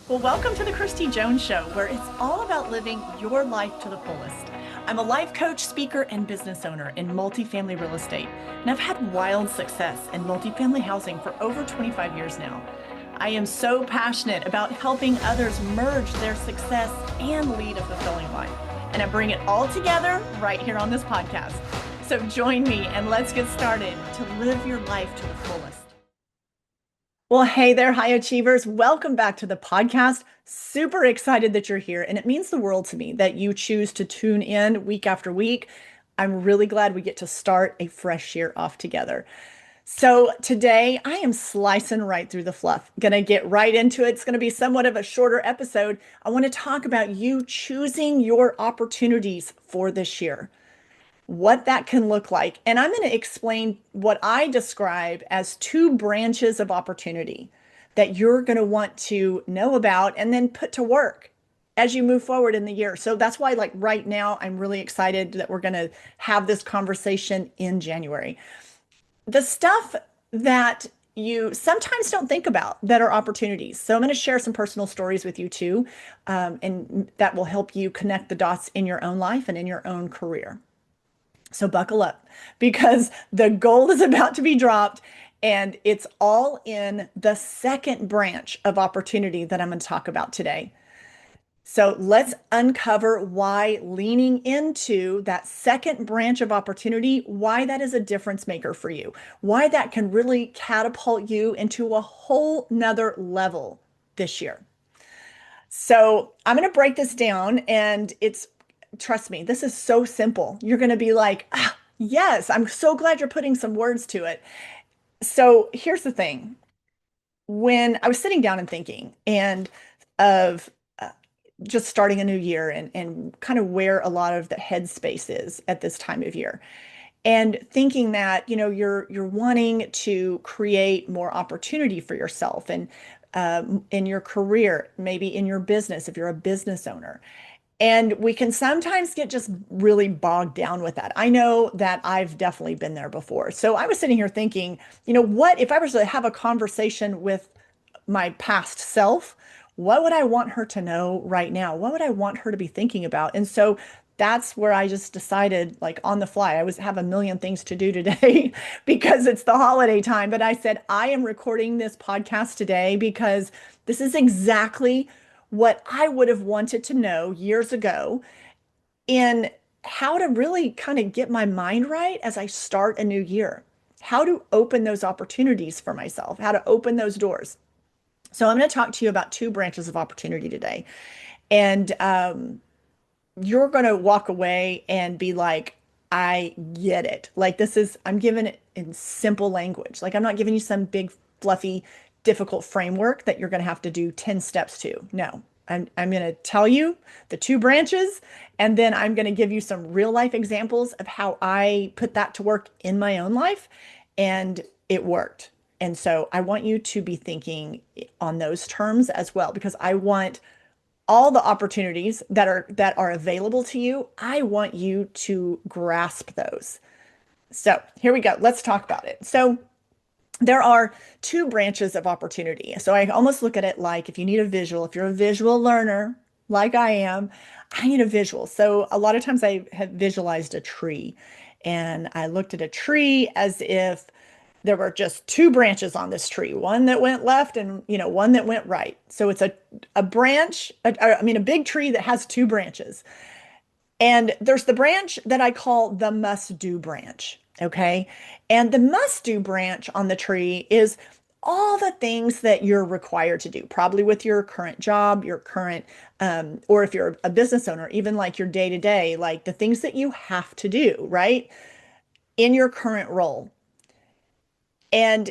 Well, welcome to the Kristi Jones Show, where it's all about living your life to the fullest. I'm a life coach, speaker, and business owner in multifamily real estate, and I've had wild success in multifamily housing for over 25 years now. I am so passionate about helping others merge their success and lead a fulfilling life, and I bring it all together right here on this podcast. So join me and let's get started to live your life to the fullest. Well, hey there, high achievers. Welcome back to the podcast. Super excited that you're here. And it means the world to me that you choose to tune in week after week. I'm really glad we get to start a fresh year off together. So today I am slicing right through the fluff. Gonna get right into it. It's gonna be somewhat of a shorter episode. I want to talk about you choosing your opportunities for this year, what that can look like. And I'm going to explain what I describe as two branches of opportunity that you're going to want to know about and then put to work as you move forward in the year. So that's why, like right now, I'm really excited that we're going to have this conversation in January. The stuff that you sometimes don't think about that are opportunities. So I'm going to share some personal stories with you too, and that will help you connect the dots in your own life and in your own career. So buckle up because the gold is about to be dropped and it's all in the second branch of opportunity that I'm going to talk about today. So let's uncover why leaning into that second branch of opportunity, why that is a difference maker for you, why that can really catapult you into a whole nother level this year. So I'm going to break this down and trust me, this is so simple. You're going to be like, yes, I'm so glad you're putting some words to it. So here's the thing. When I was sitting down and thinking and of just starting a new year and kind of where a lot of the headspace is at this time of year, and thinking that, you're wanting to create more opportunity for yourself and in your career, maybe in your business, if you're a business owner. And we can sometimes get just really bogged down with that. I know that I've definitely been there before. So I was sitting here thinking, what if I was to have a conversation with my past self? What would I want her to know right now? What would I want her to be thinking about? And so that's where I just decided, like on the fly, have a million things to do today because it's the holiday time. But I said, I am recording this podcast today because this is exactly what I would have wanted to know years ago in how to really kind of get my mind right as I start a new year, how to open those opportunities for myself, how to open those doors. So I'm going to talk to you about two branches of opportunity today. And you're going to walk away and be like, I get it. Like I'm giving it in simple language. Like I'm not giving you some big, fluffy, difficult framework that you're going to have to do 10 steps to. No, I'm going to tell you the two branches, and then I'm going to give you some real life examples of how I put that to work in my own life, and it worked. And so I want you to be thinking on those terms as well, because I want all the opportunities that are available to you. I want you to grasp those. So here we go. Let's talk about it. So there are two branches of opportunity. So I almost look at it like if you need a visual, if you're a visual learner like I am, I need a visual. So a lot of times I have visualized a tree and I looked at a tree as if there were just two branches on this tree, one that went left and one that went right. So it's a branch, a big tree that has two branches. And there's the branch that I call the must-do branch, okay? And the must-do branch on the tree is all the things that you're required to do, probably with your current job, your current, or if you're a business owner, even like your day-to-day, like the things that you have to do, right? In your current role. And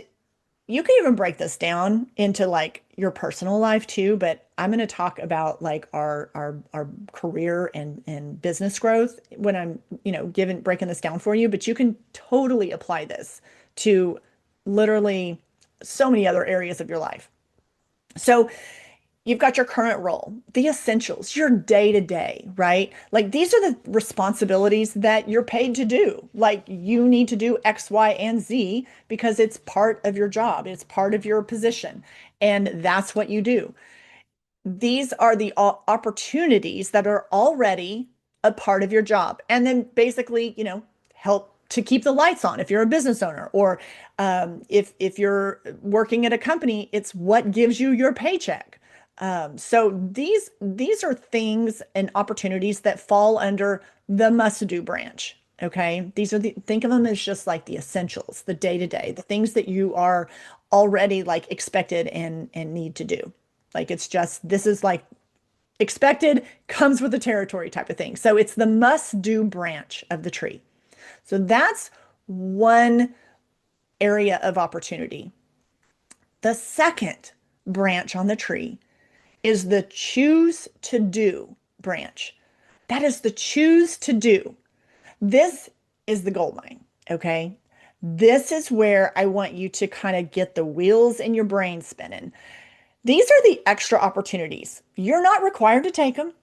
you can even break this down into like your personal life too, but I'm going to talk about like our career and business growth when I'm, breaking this down for you, but you can totally apply this to literally so many other areas of your life. So you've got your current role, the essentials, your day to day, right? Like these are the responsibilities that you're paid to do. Like you need to do X, Y, and Z because it's part of your job, it's part of your position, and that's what you do. these are the opportunities that are already a part of your job. And then basically, help to keep the lights on if you're a business owner, or if you're working at a company, it's what gives you your paycheck. So these are things and opportunities that fall under the must-do branch. Okay. These are think of them as just like the essentials, the day-to-day, the things that you are already like expected and need to do. Like it's just, this is like expected, comes with the territory type of thing. So it's the must-do branch of the tree. So that's one area of opportunity. The second branch on the tree is the choose to do branch. That is the choose to do. This is the gold mine, okay? This is where I want you to kind of get the wheels in your brain spinning. These are the extra opportunities. You're not required to take them.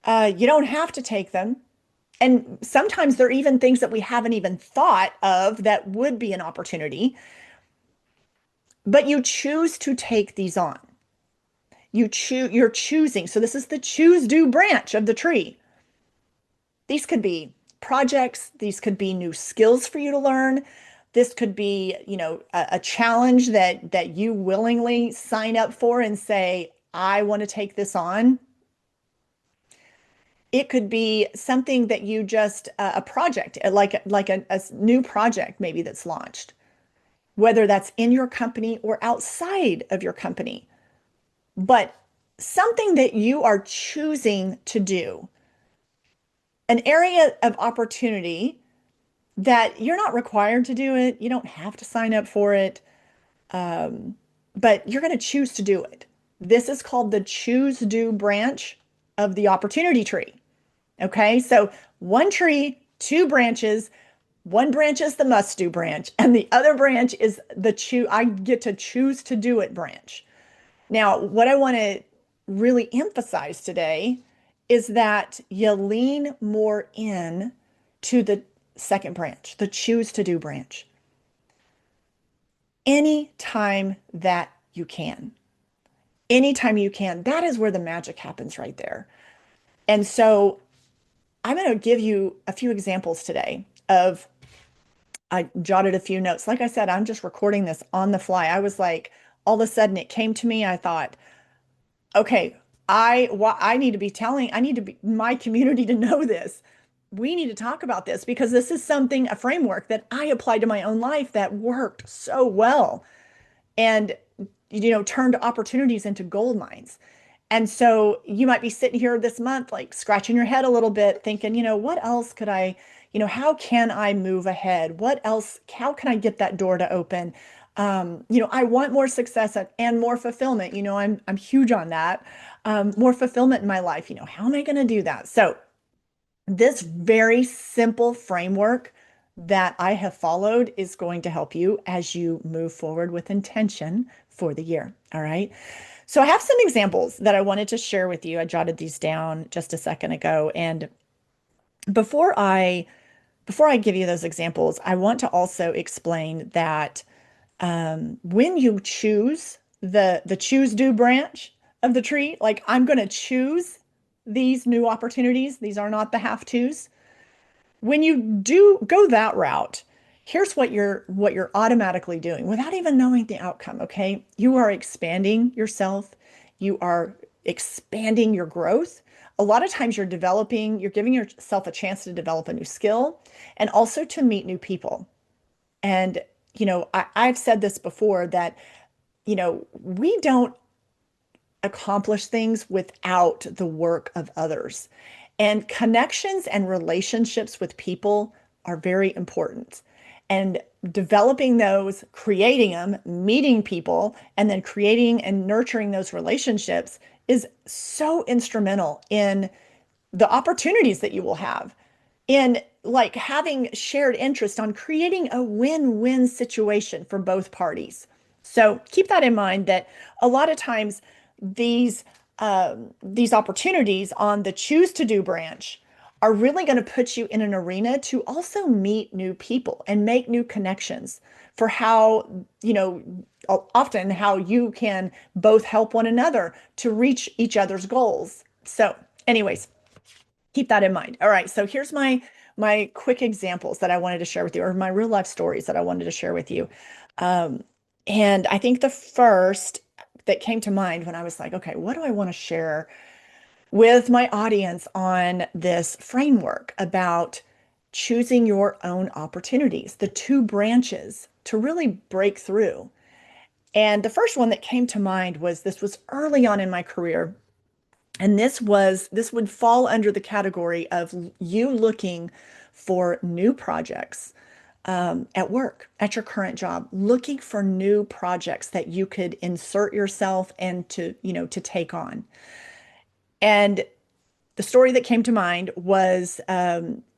You don't have to take them. And sometimes they're even things that we haven't even thought of that would be an opportunity. But you choose to take these on. You're choosing. So this is the choose do branch of the tree. These could be projects, these could be new skills for you to learn. This could be, a challenge that you willingly sign up for and say, I want to take this on. It could be something that you just a project, like a new project maybe that's launched, whether that's in your company or outside of your company, but something that you are choosing to do, an area of opportunity that you're not required to do it. You don't have to sign up for it, but you're going to choose to do it. This is called the choose do branch of the opportunity tree. Okay, so one tree, two branches. One branch is the must do branch, and the other branch is I get to choose to do it branch. Now, what I want to really emphasize today is that you lean more in to the second branch, the choose to do branch. Anytime that you can, anytime you can, that is where the magic happens right there. And so I'm going to give you a few examples today of, I jotted a few notes. Like I said, I'm just recording this on the fly. I was like, all of a sudden it came to me. I thought, okay, I need to be I need to be my community to know this. We need to talk about this because this is something, a framework that I applied to my own life that worked so well and, turned opportunities into gold mines. And so you might be sitting here this month, like scratching your head a little bit, thinking, what else could I, how can I move ahead? What else, how can I get that door to open? I want more success and more fulfillment. I'm huge on that. More fulfillment in my life. How am I going to do that? So this very simple framework that I have followed is going to help you as you move forward with intention for the year. All right. So I have some examples that I wanted to share with you. I jotted these down just a second ago. And before I give you those examples, I want to also explain that when you choose the choose do branch of the tree, like I'm going to choose these new opportunities. These are not the have tos. When you do go that route, here's what you're automatically doing without even knowing the outcome, okay? You are expanding yourself. You are expanding your growth. A lot of times you're giving yourself a chance to develop a new skill and also to meet new people. And, I've said this before that, we don't accomplish things without the work of others. And connections and relationships with people are very important. And developing those, creating them, meeting people, and then creating and nurturing those relationships is so instrumental in the opportunities that you will have, in like having shared interest on creating a win-win situation for both parties. So keep that in mind that a lot of times these opportunities on the choose to do branch are really going to put you in an arena to also meet new people and make new connections for how, often how you can both help one another to reach each other's goals. So, anyways, keep that in mind. All right, so here's my quick examples that I wanted to share with you, or my real life stories that I wanted to share with you. Um, and I think the first that came to mind when I was like, okay, what do I want to share with my audience on this framework about choosing your own opportunities, the two branches to really break through? And the first one that came to mind was this was early on in my career. And this would fall under the category of you looking for new projects at work, at your current job, looking for new projects that you could insert yourself and to take on. And the story that came to mind was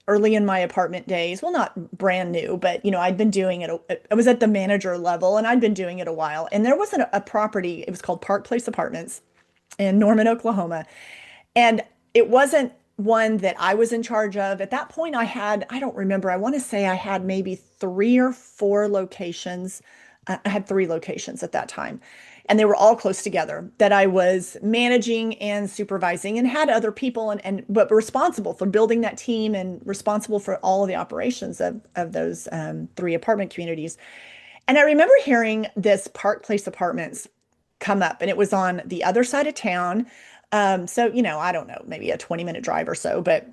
early in my apartment days. Well, not brand new, but I'd been doing it. I was at the manager level and I'd been doing it a while. And there was a property, it was called Park Place Apartments in Norman, Oklahoma. And it wasn't one that I was in charge of. At that point, I don't remember, I want to say I had maybe three or four locations. I had three locations at that time, and they were all close together that I was managing and supervising and had other people but responsible for building that team and responsible for all of the operations of those three apartment communities. And I remember hearing this Park Place Apartments come up, and it was on the other side of town. So, I don't know, maybe a 20-minute drive or so, but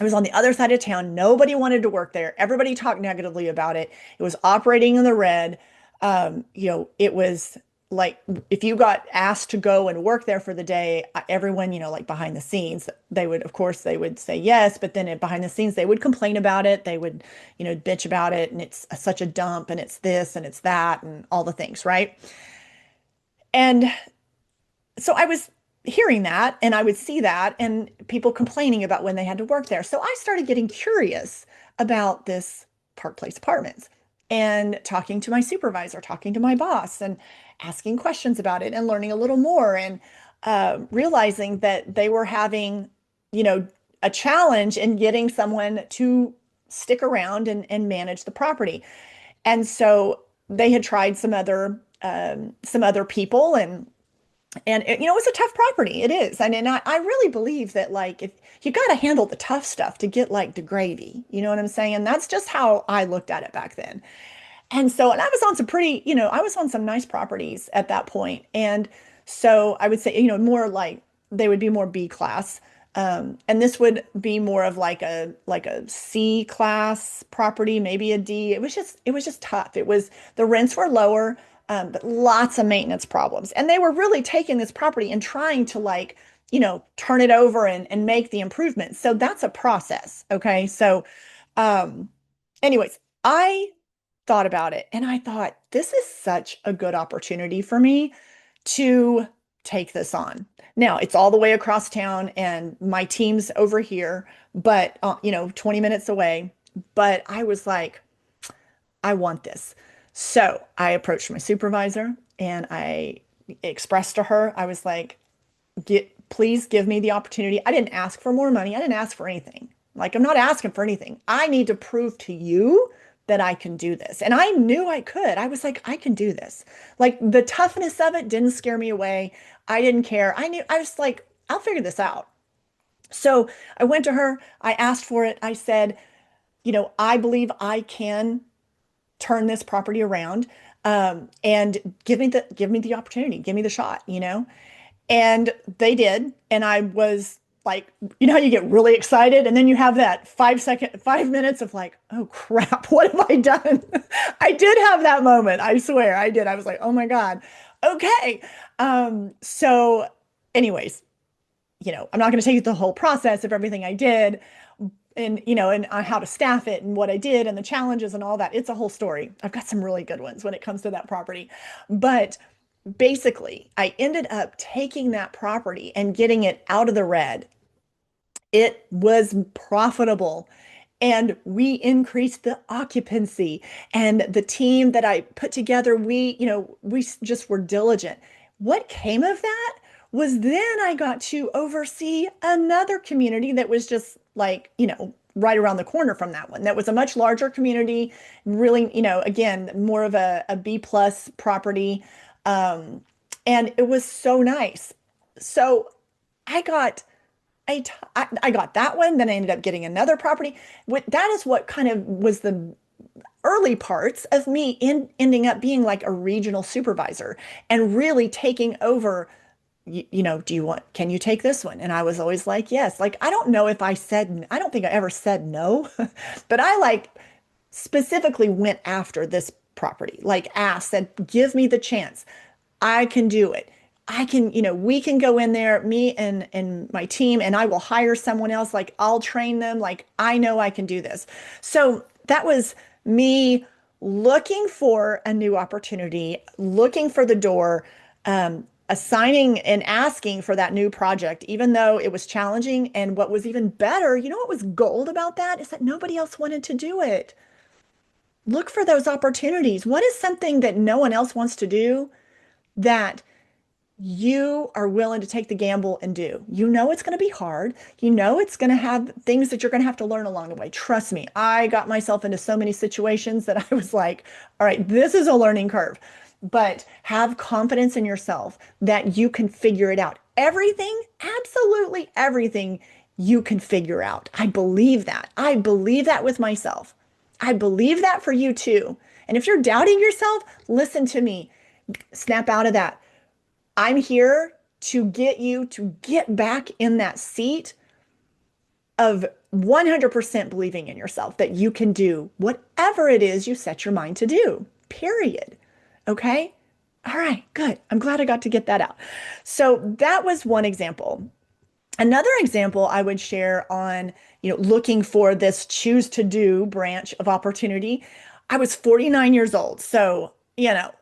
it was on the other side of town. Nobody wanted to work there. Everybody talked negatively about it. It was operating in the red. It was like if you got asked to go and work there for the day, everyone, like behind the scenes, of course, they would say yes, but then behind the scenes, they would complain about it. They would, bitch about it. And it's such a dump and it's this and it's that and all the things, right? And so I was hearing that and I would see that and people complaining about when they had to work there. So I started getting curious about this Park Place Apartments and talking to my supervisor, talking to my boss and asking questions about it and learning a little more and realizing that they were having, a challenge in getting someone to stick around and manage the property. And so they had tried some other people and it, it's a tough property. It is. And I really believe that like if you got to handle the tough stuff to get like the gravy, you know what I'm saying? And that's just how I looked at it back then. And I was on some I was on some nice properties at that point. And so I would say, more like they would be more B class. And this would be more of like a C class property, maybe a D. It was just tough. The rents were lower, but lots of maintenance problems. And they were really taking this property and trying to turn it over and make the improvements. So that's a process. Okay. So, um, anyways, I thought about it and I thought, this is such a good opportunity for me to take this on. Now, it's all the way across town and my team's over here, but 20 minutes away. But I was like, I want this. So I approached my supervisor and I expressed to her, I was like, please give me the opportunity. I didn't ask for more money. I didn't ask for anything. Like, I'm not asking for anything. I need to prove to you that I can do this. And I knew I could. I was like, I can do this. Like the toughness of it didn't scare me away. I didn't care. I was like, I'll figure this out. So I went to her. I asked for it. I said, I believe I can turn this property around, and give me the opportunity, give me the shot. And they did. And I was like, how you get really excited and then you have that 5 minutes of like, oh crap, what have I done? I did have that moment. I swear I did. I was like, oh my God. Okay. So anyways, I'm not going to take you through the whole process of everything I did and how to staff it and what I did and the challenges and all that. It's a whole story. I've got some really good ones when it comes to that property. But basically, I ended up taking that property and getting it out of the red. It was profitable. And we increased the occupancy and the team that I put together, we just were diligent. What came of that was then I got to oversee another community that was just like, right around the corner from that one. That was a much larger community, really, again, more of a B plus property. Um, and it was so nice. So I got I got that one, then I ended up getting another property. That is what kind of was the early parts of me ending up being like a regional supervisor and really taking over. Can you take this one? And I was always like, yes. Like, I don't know if I don't think I ever said no, but I like specifically went after this property, like asked, said, give me the chance. I can do it. I can, we can go in there, me and my team, and I will hire someone else. Like, I'll train them. Like, I know I can do this. So that was me looking for a new opportunity, looking for the door, assigning and asking for that new project, even though it was challenging. And what was even better, what was gold about that is that nobody else wanted to do it. Look for those opportunities. What is something that no one else wants to do that you are willing to take the gamble and do? You know it's going to be hard. You know it's going to have things that you're going to have to learn along the way. Trust me, I got myself into so many situations that I was like, all right, this is a learning curve. But have confidence in yourself that you can figure it out. Everything, absolutely everything you can figure out. I believe that. I believe that with myself. I believe that for you too. And if you're doubting yourself, listen to me. Snap out of that. I'm here to get you to get back in that seat of 100% believing in yourself that you can do whatever it is you set your mind to do, period. Okay? All right, good. I'm glad I got to get that out. So that was one example. Another example I would share on, looking for this choose to do branch of opportunity. I was 49 years old. So,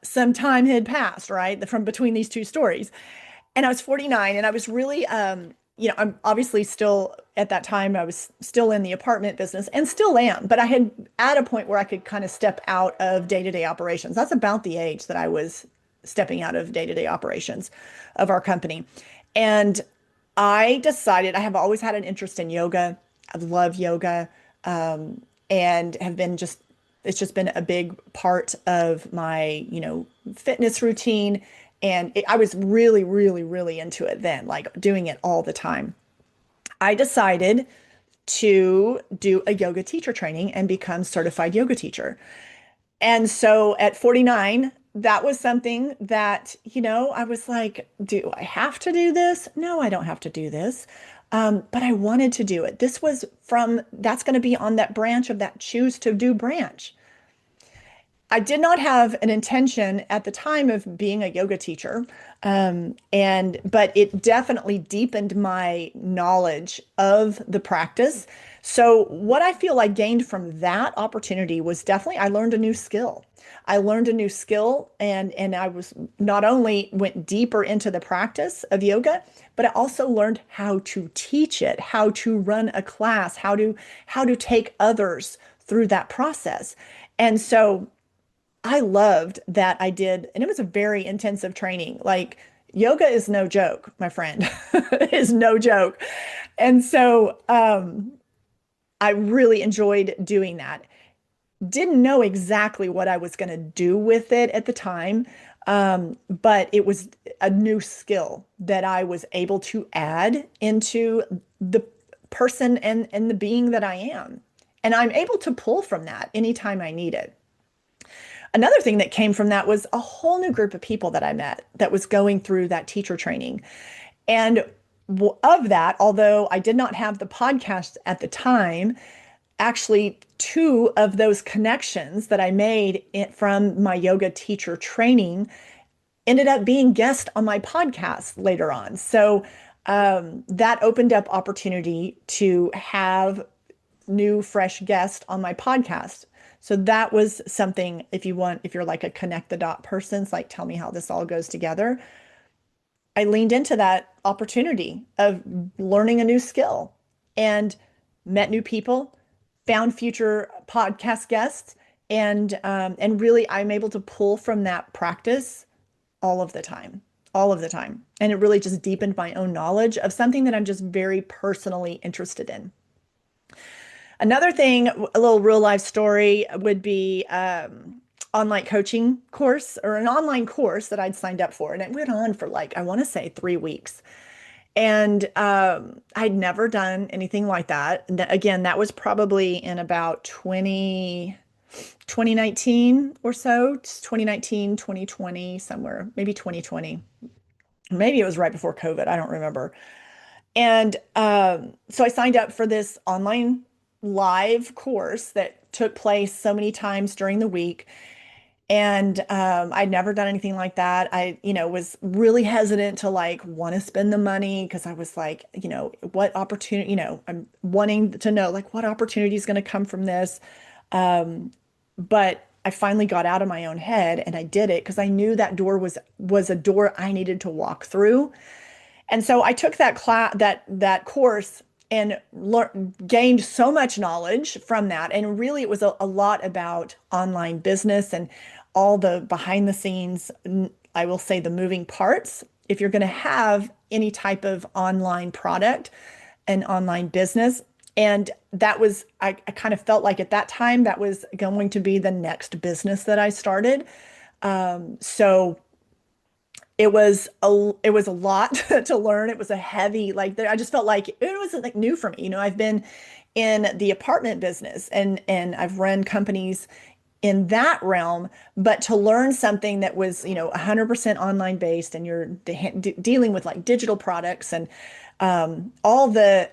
some time had passed, right? From between these two stories. And I was 49 and I was really, I'm obviously still at that time, I was still in the apartment business and still am, but I had at a point where I could kind of step out of day-to-day operations. That's about the age that I was stepping out of day-to-day operations of our company. And I decided I have always had an interest in yoga. I love yoga, and have been it's just been a big part of my, fitness routine. And I was really, really, really into it then, like doing it all the time. I decided to do a yoga teacher training and become certified yoga teacher. And so at 49, that was something that, I was like, do I have to do this? No, I don't have to do this. But I wanted to do it. That's going to be on that branch of that choose to do branch. I did not have an intention at the time of being a yoga teacher, but it definitely deepened my knowledge of the practice. So what I feel I gained from that opportunity was definitely I learned a new skill. I learned a new skill, and I was not only went deeper into the practice of yoga, but I also learned how to teach it, how to run a class, how to take others through that process. And so I loved that I did, and it was a very intensive training. Like, yoga is no joke, my friend. It is no joke. And so I really enjoyed doing that. Didn't know exactly what I was going to do with it at the time, but it was a new skill that I was able to add into the person and the being that I am. And I'm able to pull from that anytime I need it. Another thing that came from that was a whole new group of people that I met that was going through that teacher training. And of that, although I did not have the podcast at the time, actually two of those connections that I made from my yoga teacher training ended up being guests on my podcast later on. So that opened up opportunity to have new, fresh guests on my podcast. So that was something, if you're like a connect the dot person, it's like, tell me how this all goes together. I leaned into that opportunity of learning a new skill and met new people, found future podcast guests, and really I'm able to pull from that practice all of the time, all of the time. And it really just deepened my own knowledge of something that I'm just very personally interested in. Another thing, a little real life story would be online coaching course or an online course that I'd signed up for. And it went on for like, I want to say 3 weeks. And I'd never done anything like that. Again, that was probably in about 2019 or so, 2019, 2020, somewhere, maybe 2020. Maybe it was right before COVID. I don't remember. And so I signed up for this online live course that took place so many times during the week. And I'd never done anything like that. Was really hesitant to like want to spend the money because I was like, what opportunity, I'm wanting to know like what opportunity is going to come from this. Um, but I finally got out of my own head and I did it because I knew that door was a door I needed to walk through. And so I took that course and gained so much knowledge from that. And really, it was a lot about online business and all the behind the scenes, I will say the moving parts. If you're going to have any type of online product, an online business. And that was, I kind of felt like at that time that was going to be the next business that I started. So it was a lot to learn. It was a heavy, like I just felt like it was like new for me. I've been in the apartment business and I've run companies in that realm, but to learn something that was, 100% online based and you're dealing with like digital products and all the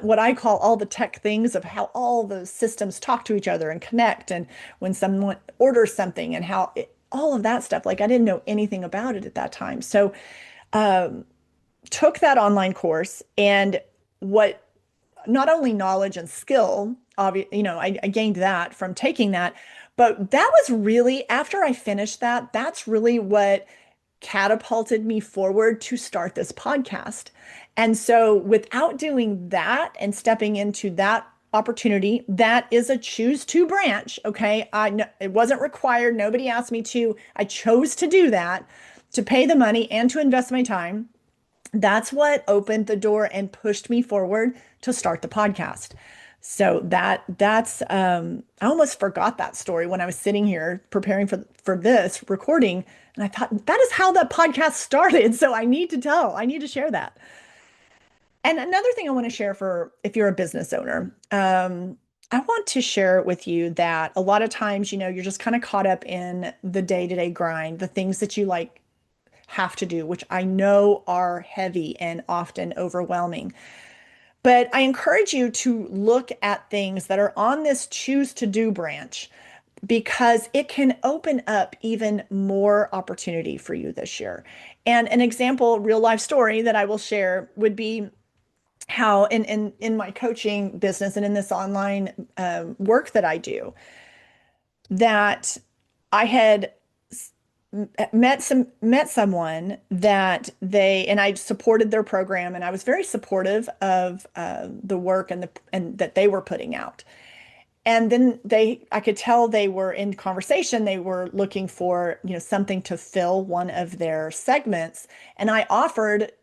what I call all the tech things of how all the systems talk to each other and connect and when someone orders something and all of that stuff. Like I didn't know anything about it at that time. So um, took that online course and what not only knowledge and skill, I gained that from taking that, but that was really after I finished that, that's really what catapulted me forward to start this podcast. And so without doing that and stepping into that opportunity, that is a choose to branch. Okay. It wasn't required. Nobody asked me to. I chose to do that, to pay the money and to invest my time. That's what opened the door and pushed me forward to start the podcast. So I almost forgot that story when I was sitting here preparing for this recording, and I thought that is how the podcast started. So I need to share that. And another thing I want to share for if you're a business owner, I want to share with you that a lot of times, you're just kind of caught up in the day-to-day grind, the things that you like have to do, which I know are heavy and often overwhelming. But I encourage you to look at things that are on this choose to do branch because it can open up even more opportunity for you this year. And an example, real life story that I will share would be how in my coaching business and in this online work that I do, that I had met someone that they and I supported their program and I was very supportive of the work and that they were putting out. And then I could tell they were in conversation. They were looking for, something to fill one of their segments. And I offered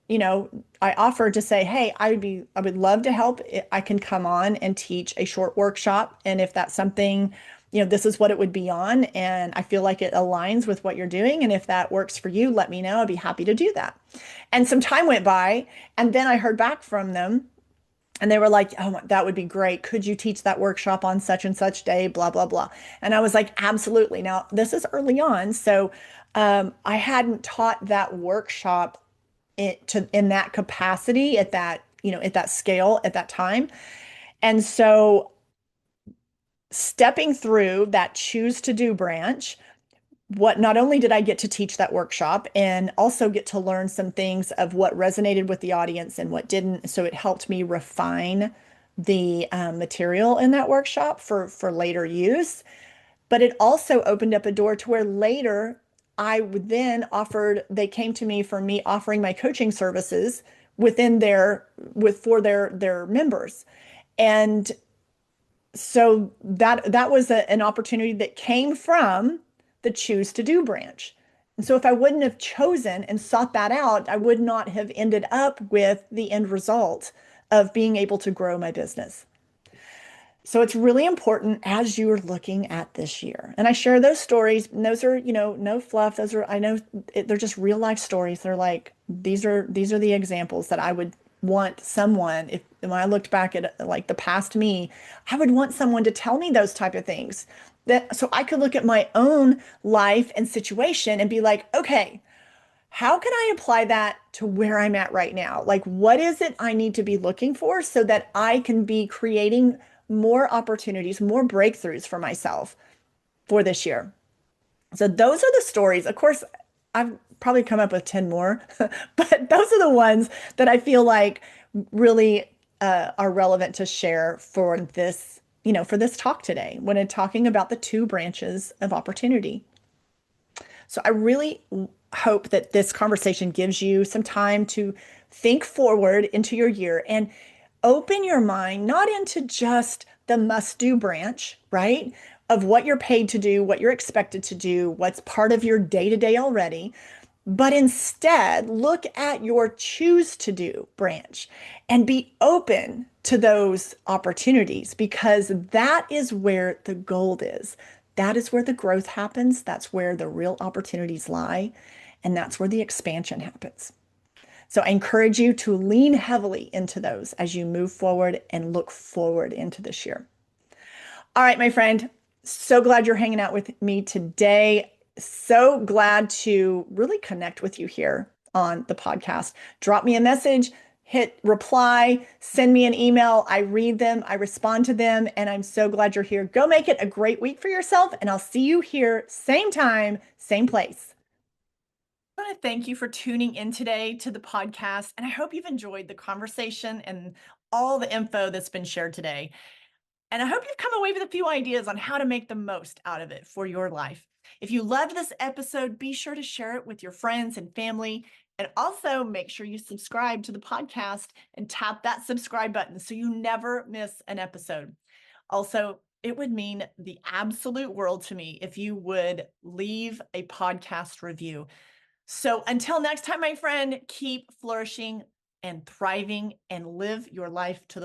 to say, hey, I would love to help. I can come on and teach a short workshop. And if that's something, this is what it would be on. And I feel like it aligns with what you're doing. And if that works for you, let me know. I'd be happy to do that. And some time went by. And then I heard back from them. And they were like, oh, that would be great. Could you teach that workshop on such and such day? Blah, blah, blah. And I was like, absolutely. Now, this is early on. So I hadn't taught that workshop in that capacity at that scale at that time. And so stepping through that choose to do branch, what not only did I get to teach that workshop and also get to learn some things of what resonated with the audience and what didn't. So it helped me refine the material in that workshop for later use. But it also opened up a door to where later I would then they came to me for me offering my coaching services for their members. And so that was an opportunity that came from the choose to do branch. And so if I wouldn't have chosen and sought that out, I would not have ended up with the end result of being able to grow my business. So it's really important as you're looking at this year. And I share those stories, and those are, no fluff. Those are, I know they're just real life stories. They're like, these are the examples that I would want someone, if when I looked back at like the past me, I would want someone to tell me those type of things that so I could look at my own life and situation and be like, okay, how can I apply that to where I'm at right now? Like, what is it I need to be looking for so that I can be creating more opportunities, more breakthroughs for myself for this year? So, those are the stories. Of course, I've probably come up with 10 more, but those are the ones that I feel like really are relevant to share for this, for this talk today when I'm talking about the two branches of opportunity. So I really hope that this conversation gives you some time to think forward into your year and open your mind, not into just the must do branch, right? Of what you're paid to do, what you're expected to do, what's part of your day to day already, but instead look at your choose to do branch and be open to those opportunities because that is where the gold is. That is where the growth happens. That's where the real opportunities lie. And that's where the expansion happens. So I encourage you to lean heavily into those as you move forward and look forward into this year. All right, my friend, so glad you're hanging out with me today. So glad to really connect with you here on the podcast. Drop me a message, hit reply, send me an email. I read them, I respond to them, and I'm so glad you're here. Go make it a great week for yourself, and I'll see you here, same time, same place. I want to thank you for tuning in today to the podcast, and I hope you've enjoyed the conversation and all the info that's been shared today. And I hope you've come away with a few ideas on how to make the most out of it for your life. If you loved this episode, be sure to share it with your friends and family. And also make sure you subscribe to the podcast and tap that subscribe button so you never miss an episode. Also, it would mean the absolute world to me if you would leave a podcast review. So until next time, my friend, keep flourishing and thriving and live your life to the